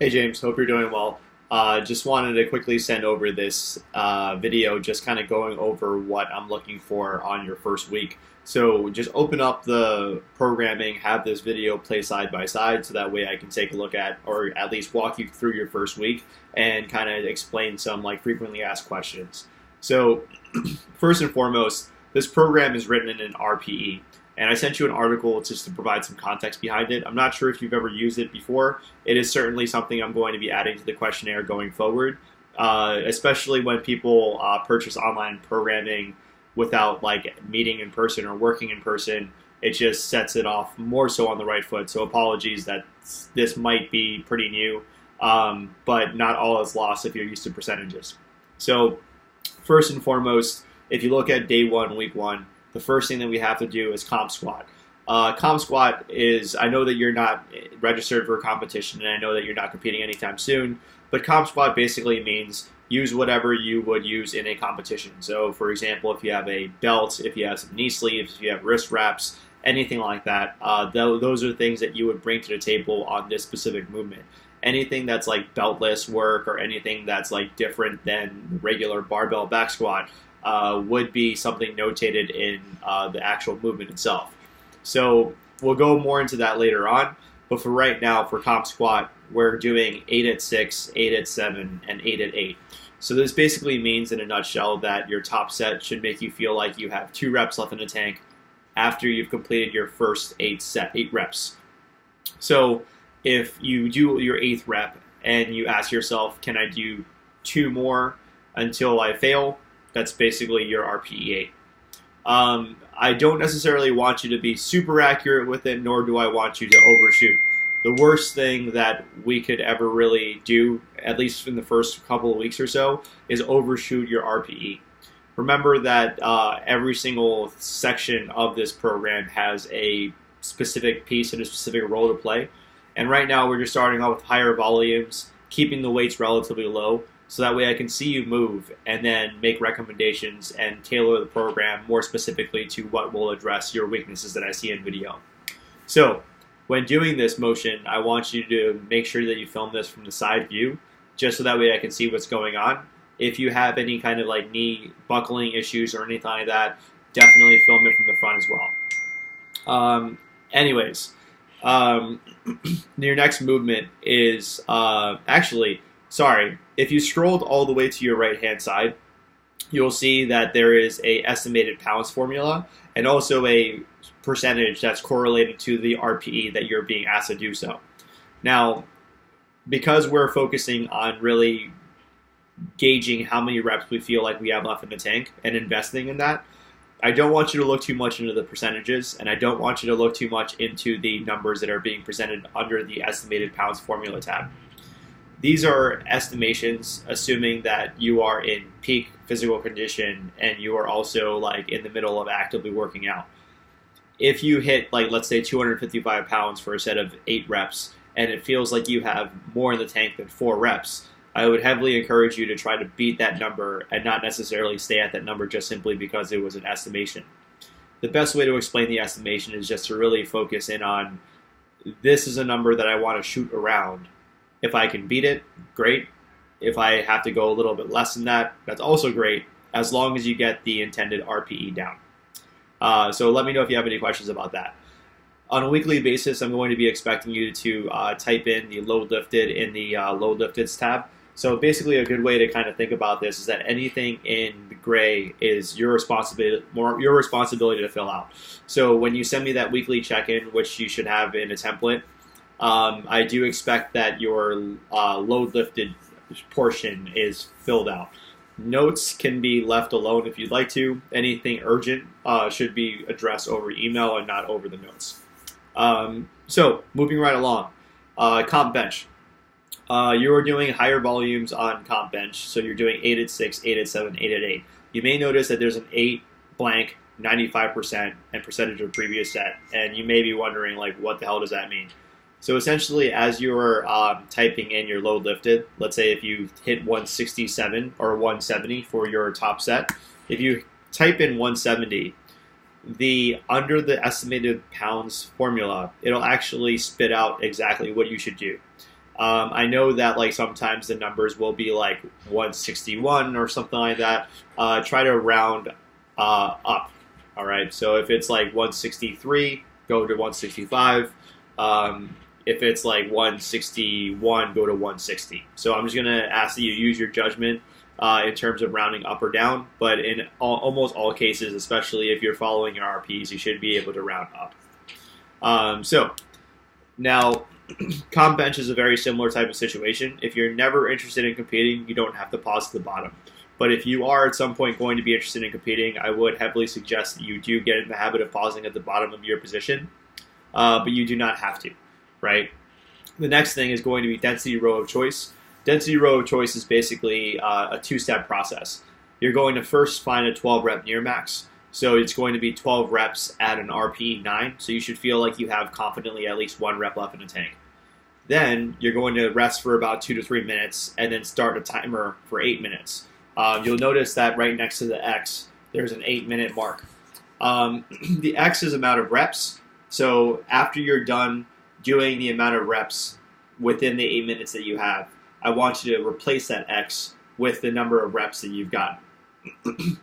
Hey James, hope you're doing well. Just wanted to quickly send over this video, just kind of going over what I'm looking for on your first week. So just open up the programming, have this video play side by side, so that way I can take a look at, or at least walk you through your first week and kind of explain some like frequently asked questions. So first and foremost, this program is written in an RPE. And I sent you an article just to provide some context behind it. I'm not sure if you've ever used it before. It is certainly something I'm going to be adding to the questionnaire going forward, especially when people purchase online programming without like meeting in person or working in person. It just sets it off more so on the right foot. So apologies that this might be pretty new, but not all is lost if you're used to percentages. So first and foremost, if you look at day one, week one, the first thing that we have to do is Comp Squat. Comp Squat is, I know that you're not registered for a competition, and I know that you're not competing anytime soon, but Comp Squat basically means use whatever you would use in a competition. So, for example, if you have a belt, if you have some knee sleeves, if you have wrist wraps, anything like that, those are things that you would bring to the table on this specific movement. Anything that's like beltless work or anything that's like different than the regular barbell back squat would be something notated in the actual movement itself. So we'll go more into that later on, but for right now, for Comp Squat, we're doing 8 at 6, 8 at 7, and 8 at 8. So this basically means in a nutshell that your top set should make you feel like you have 2 reps left in the tank after you've completed your first 8 reps. So if you do your 8th rep and you ask yourself, can I do 2 more until I fail? That's basically your RPE 8. I don't necessarily want you to be super accurate with it, nor do I want you to overshoot. The worst thing that we could ever really do, at least in the first couple of weeks or so, is overshoot your RPE. Remember that every single section of this program has a specific piece and a specific role to play. And right now we're just starting off with higher volumes, keeping the weights relatively low, so that way I can see you move and then make recommendations and tailor the program more specifically to what will address your weaknesses that I see in video. So when doing this motion, I want you to make sure that you film this from the side view, just so that way I can see what's going on. If you have any kind of like knee buckling issues or anything like that, definitely film it from the front as well. Anyways, your next movement is if you scrolled all the way to your right-hand side, you'll see that there is a estimated pounds formula and also a percentage that's correlated to the RPE that you're being asked to do so. Now, because we're focusing on really gauging how many reps we feel like we have left in the tank and investing in that, I don't want you to look too much into the percentages, and I don't want you to look too much into the numbers that are being presented under the estimated pounds formula tab. These are estimations assuming that you are in peak physical condition and you are also like in the middle of actively working out. If you hit like, let's say 255 pounds for a set of 8 reps and it feels like you have more in the tank than 4 reps, I would heavily encourage you to try to beat that number and not necessarily stay at that number just simply because it was an estimation. The best way to explain the estimation is just to really focus in on, this is a number that I want to shoot around. If I can beat it, great. If I have to go a little bit less than that, that's also great, as long as you get the intended RPE down. So let me know if you have any questions about that. On a weekly basis, I'm going to be expecting you to type in the load lifted in the load lifteds tab. So basically a good way to kind of think about this is that anything in the gray is your responsibility to fill out. So when you send me that weekly check-in, which you should have in a template, I do expect that your load lifted portion is filled out. Notes can be left alone if you'd like to. Anything urgent should be addressed over email and not over the notes. So moving right along, comp bench. You are doing higher volumes on comp bench, so you're doing 8 at 6, 8 at 7, 8 at 8. You may notice that there's an 8 blank, 95% and percentage of previous set, and you may be wondering like, what the hell does that mean? So essentially, as you're typing in your load lifted, let's say if you hit 167 or 170 for your top set, if you type in 170, under the estimated pounds formula, it'll actually spit out exactly what you should do. I know that like sometimes the numbers will be like 161 or something like that. Try to round up. All right. So if it's like 163, go to 165. If it's like 161, go to 160. So I'm just gonna ask that you use your judgment in terms of rounding up or down. But in almost all cases, especially if you're following your RPs, you should be able to round up. So now, comp bench is a very similar type of situation. If you're never interested in competing, you don't have to pause at the bottom. But if you are at some point going to be interested in competing, I would heavily suggest that you do get in the habit of pausing at the bottom of your position, but you do not have to, right? The next thing is going to be density row of choice. Density row of choice is basically a two-step process. You're going to first find a 12 rep near max. So it's going to be 12 reps at an RPE 9, so you should feel like you have confidently at least 1 rep left in the tank. Then you're going to rest for about 2 to 3 minutes and then start a timer for 8 minutes. You'll notice that right next to the X, there's an 8-minute mark. The X is amount of reps, so after you're done doing the amount of reps within the 8 minutes that you have, I want you to replace that X with the number of reps that you've got.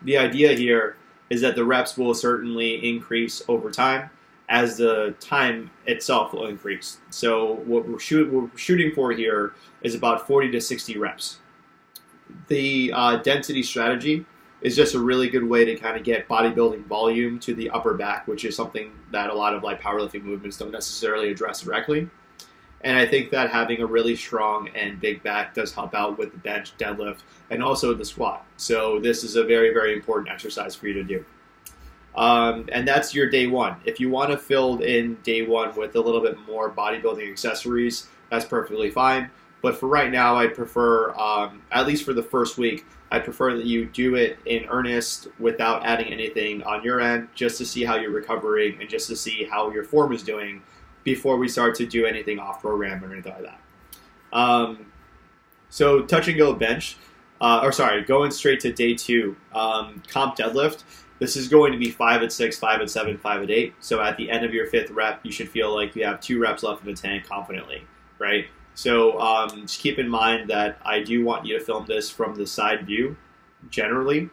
The idea here is that the reps will certainly increase over time as the time itself will increase. So what we're shooting for here is about 40 to 60 reps. The density strategy is just a really good way to kind of get bodybuilding volume to the upper back, which is something that a lot of like powerlifting movements don't necessarily address directly. And I think that having a really strong and big back does help out with the bench, deadlift, and also the squat. So this is a very, very important exercise for you to do. And that's your day one. If you want to fill in day one with a little bit more bodybuilding accessories, that's perfectly fine. But for right now, I'd prefer, at least for the first week, I'd prefer that you do it in earnest without adding anything on your end, just to see how you're recovering and just to see how your form is doing before we start to do anything off program or anything like that. So touch and go bench, going straight to day two, comp deadlift. This is going to be 5 at 6, 5 at 7, 5 at 8. So at the end of your 5th rep, you should feel like you have 2 reps left in the tank confidently, right? So just keep in mind that I do want you to film this from the side view, generally,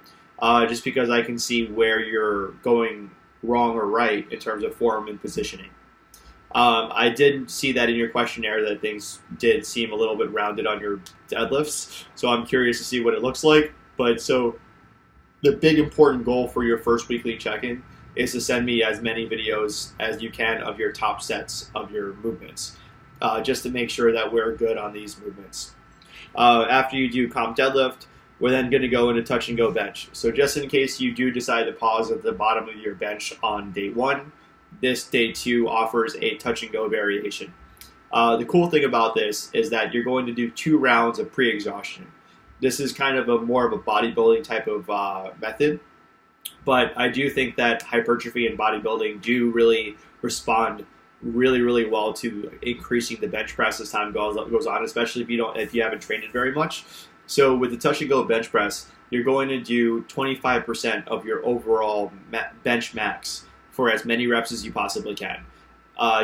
just because I can see where you're going wrong or right in terms of form and positioning. I did see that in your questionnaire that things did seem a little bit rounded on your deadlifts, so I'm curious to see what it looks like. But so the big important goal for your first weekly check-in is to send me as many videos as you can of your top sets of your movements, just to make sure that we're good on these movements. After you do comp deadlift, we're then going to go into touch and go bench. So just in case you do decide to pause at the bottom of your bench on day one, this day two offers a touch and go variation. The cool thing about this is that you're going to do 2 rounds of pre-exhaustion. This is kind of more of a bodybuilding type of method, but I do think that hypertrophy and bodybuilding do really respond really, really well to increasing the bench press as time goes on, especially if you haven't trained it very much. So with the touch and go bench press, you're going to do 25% of your overall bench max for as many reps as you possibly can.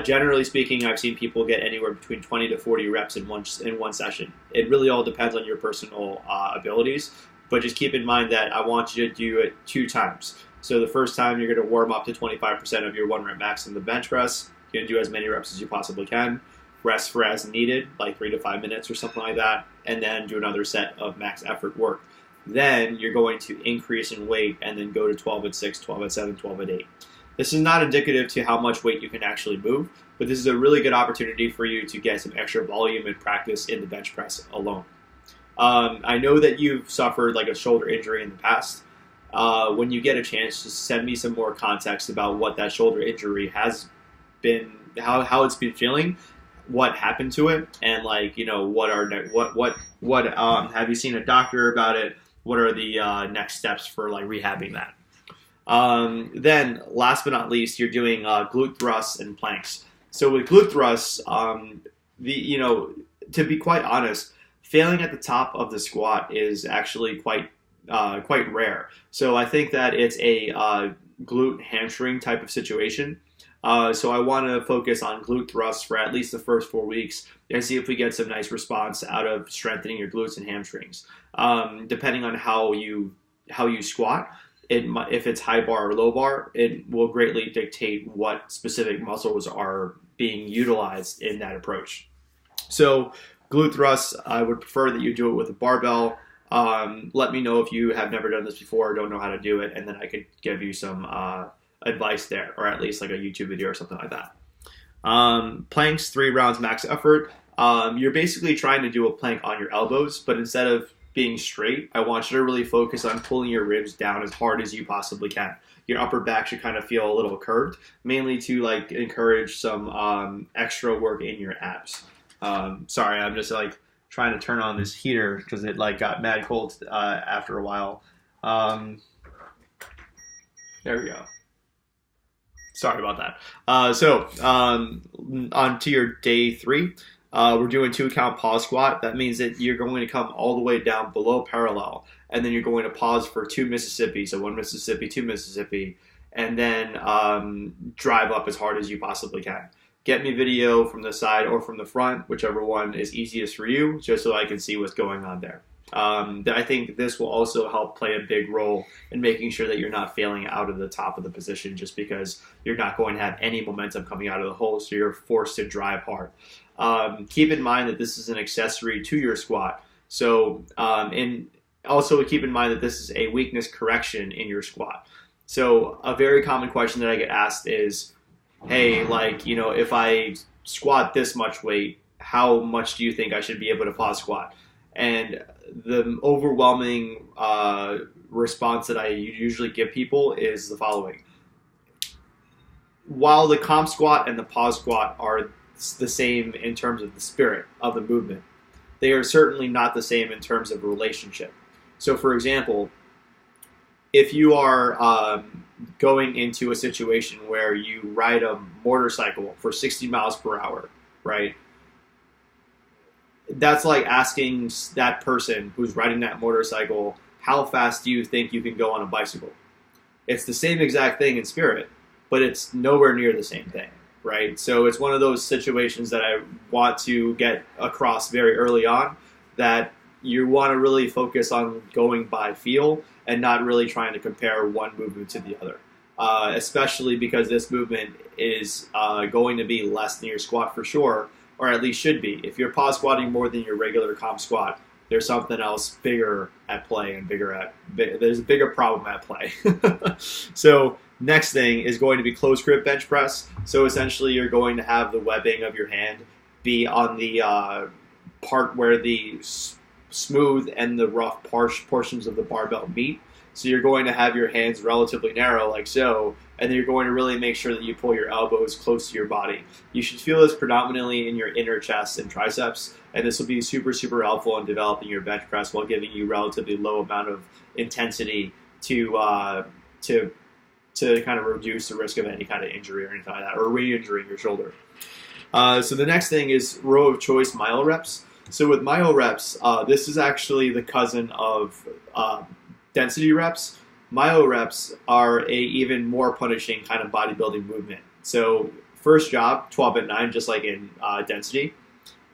Generally speaking, I've seen people get anywhere between 20 to 40 reps in one session. It really all depends on your personal abilities, but just keep in mind that I want you to do it 2 times. So the first time you're going to warm up to 25% of your 1 rep max in the bench press. You're going to do as many reps as you possibly can. Rest for as needed, like 3 to 5 minutes or something like that, and then do another set of max effort work. Then you're going to increase in weight and then go to 12 at 6, 12 at 7, 12 at 8. This is not indicative to how much weight you can actually move, but this is a really good opportunity for you to get some extra volume and practice in the bench press alone. I know that you've suffered like a shoulder injury in the past. When you get a chance, just send me some more context about what that shoulder injury has been, how it's been feeling, what happened to it, and like, you know, have you seen a doctor about it? What are the next steps for like rehabbing that? Then last but not least, you're doing glute thrusts and planks. So with glute thrusts, to be quite honest, failing at the top of the squat is actually quite rare. So I think that it's a glute hamstring type of situation. So I want to focus on glute thrusts for at least the first 4 weeks and see if we get some nice response out of strengthening your glutes and hamstrings. Depending on how you squat, if it's high bar or low bar, it will greatly dictate what specific muscles are being utilized in that approach. So glute thrusts, I would prefer that you do it with a barbell. Let me know if you have never done this before or don't know how to do it, and then I could give you some advice there, or at least like a YouTube video or something like that. Planks, 3 rounds max effort. You're basically trying to do a plank on your elbows, but instead of being straight, I want you to really focus on pulling your ribs down as hard as you possibly can. Your upper back should kind of feel a little curved, mainly to like encourage some extra work in your abs. Sorry, I'm just like trying to turn on this heater because it like got mad cold after a while. There we go. Sorry about that. So on to your day 3. We're doing 2 count pause squat. That means that you're going to come all the way down below parallel, and then you're going to pause for 2 Mississippi. So 1 Mississippi, 2 Mississippi, and then drive up as hard as you possibly can. Get me video from the side or from the front, whichever one is easiest for you, just so I can see what's going on there. I think this will also help play a big role in making sure that you're not failing out of the top of the position just because you're not going to have any momentum coming out of the hole, so you're forced to drive hard. Keep in mind that this is an accessory to your squat. So, and also keep in mind that this is a weakness correction in your squat. So a very common question that I get asked is, hey, like, you know, if I squat this much weight, how much do you think I should be able to pause squat? And the overwhelming response that I usually give people is the following. While the comp squat and the pause squat are the same in terms of the spirit of the movement, they are certainly not the same in terms of relationship. So for example, if you are going into a situation where you ride a motorcycle for 60 miles per hour, right? That's like asking that person who's riding that motorcycle, how fast do you think you can go on a bicycle? It's the same exact thing in spirit, but it's nowhere near the same thing, right? So it's one of those situations that I want to get across very early on, that you want to really focus on going by feel and not really trying to compare one movement to the other, especially because this movement is going to be less than your squat for sure, or at least should be. If you're pause squatting more than your regular comp squat, there's something else bigger at play, and there's a bigger problem at play. So next thing is going to be close grip bench press. So essentially you're going to have the webbing of your hand be on the part where the smooth and the rough portions of the barbell meet. So you're going to have your hands relatively narrow like so, and then you're going to really make sure that you pull your elbows close to your body. You should feel this predominantly in your inner chest and triceps, and this will be super, super helpful in developing your bench press while giving you relatively low amount of intensity to kind of reduce the risk of any kind of injury or anything like that, or re-injuring your shoulder. So the next thing is row of choice myo reps. So with myo reps, this is actually the cousin of density reps. Myo reps are a even more punishing kind of bodybuilding movement. So first job, 12 at 9, just like in density.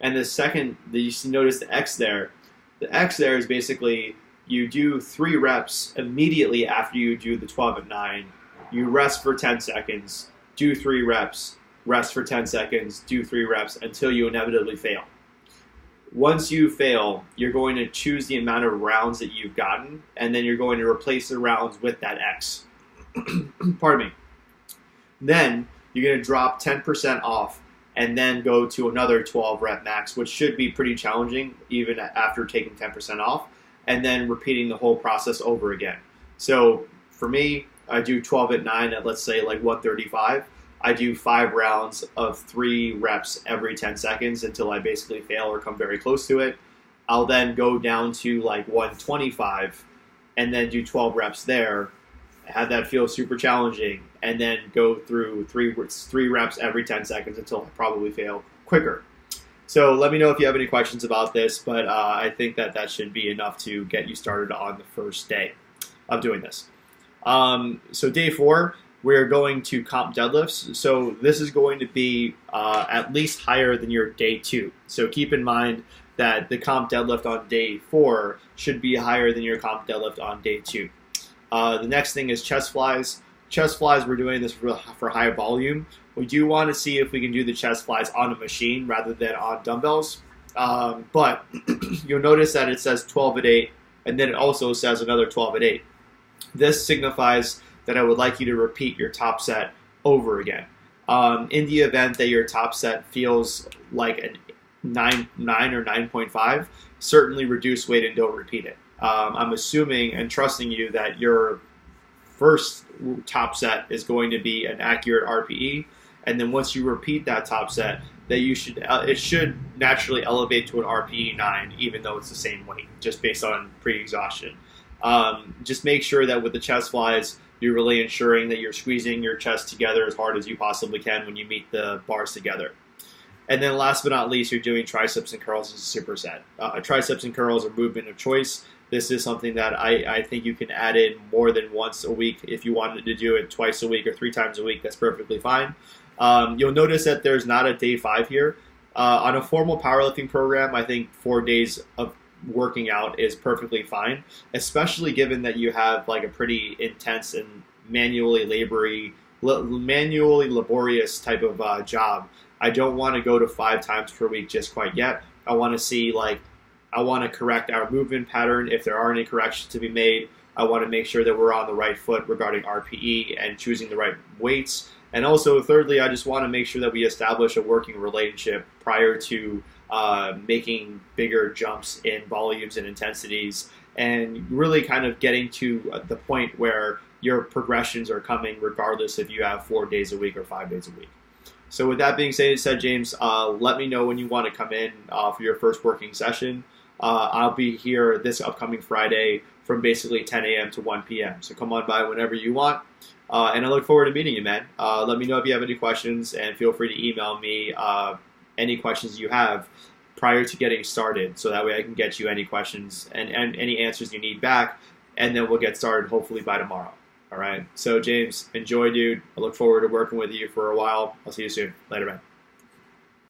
And the second, you notice the X there. The X there is basically you do 3 reps immediately after you do the 12 at 9. You rest for 10 seconds, do 3 reps, rest for 10 seconds, do 3 reps until you inevitably fail. Once you fail, you're going to choose the amount of rounds that you've gotten, and then you're going to replace the rounds with that X. Pardon me. Then you're going to drop 10% off and then go to another 12 rep max, which should be pretty challenging even after taking 10% off, and then repeating the whole process over again. So for me, I do 12 at 9 at, let's say, like 135. I do 5 rounds of 3 reps every 10 seconds until I basically fail or come very close to it. I'll then go down to like 125 and then do 12 reps there, have that feel super challenging, and then go through 3 reps every 10 seconds until I probably fail quicker. So let me know if you have any questions about this, but I think that should be enough to get you started on the first day of doing this. So day 4, we're going to comp deadlifts. So this is going to be at least higher than your day 2. So keep in mind that the comp deadlift on day 4 should be higher than your comp deadlift on day 2. The next thing is chest flies. Chest flies, we're doing this for high volume. We do want to see if we can do the chest flies on a machine rather than on dumbbells. But you'll notice that it says 12 at 8, and then it also says another 12 at 8. This signifies that I would like you to repeat your top set over again. In the event that your top set feels like a 9 or 9.5, certainly reduce weight and don't repeat it. I'm assuming and trusting you that your first top set is going to be an accurate RPE, and then once you repeat that top set, that it should naturally elevate to an RPE 9, even though it's the same weight, just based on pre-exhaustion. Just make sure that with the chest flies, you're really ensuring that you're squeezing your chest together as hard as you possibly can when you meet the bars together. And then last but not least, you're doing triceps and curls as a superset. Triceps and curls are movement of choice. This is something that I think you can add in more than once a week. If you wanted to do it twice a week or 3 times a week, that's perfectly fine. You'll notice that there's not a day 5 here. On a formal powerlifting program, I think 4 days of working out is perfectly fine, especially given that you have like a pretty intense and manually laborious type of job. I don't want to go to 5 times per week just quite yet. I want to see I want to correct our movement pattern if there are any corrections to be made. I want to make sure that we're on the right foot regarding RPE and choosing the right weights. And also, thirdly, I just want to make sure that we establish a working relationship prior to making bigger jumps in volumes and intensities, and really kind of getting to the point where your progressions are coming regardless if you have 4 days a week or 5 days a week. So with that being said, James, let me know when you want to come in for your first working session. I'll be here this upcoming Friday from basically 10 a.m. to 1 p.m. So come on by whenever you want. And I look forward to meeting you, man. Let me know if you have any questions, and feel free to email me any questions you have prior to getting started, so that way I can get you any questions and any answers you need back, and then we'll get started hopefully by tomorrow. All right. So James, enjoy, dude. I look forward to working with you for a while. I'll see you soon. Later, man.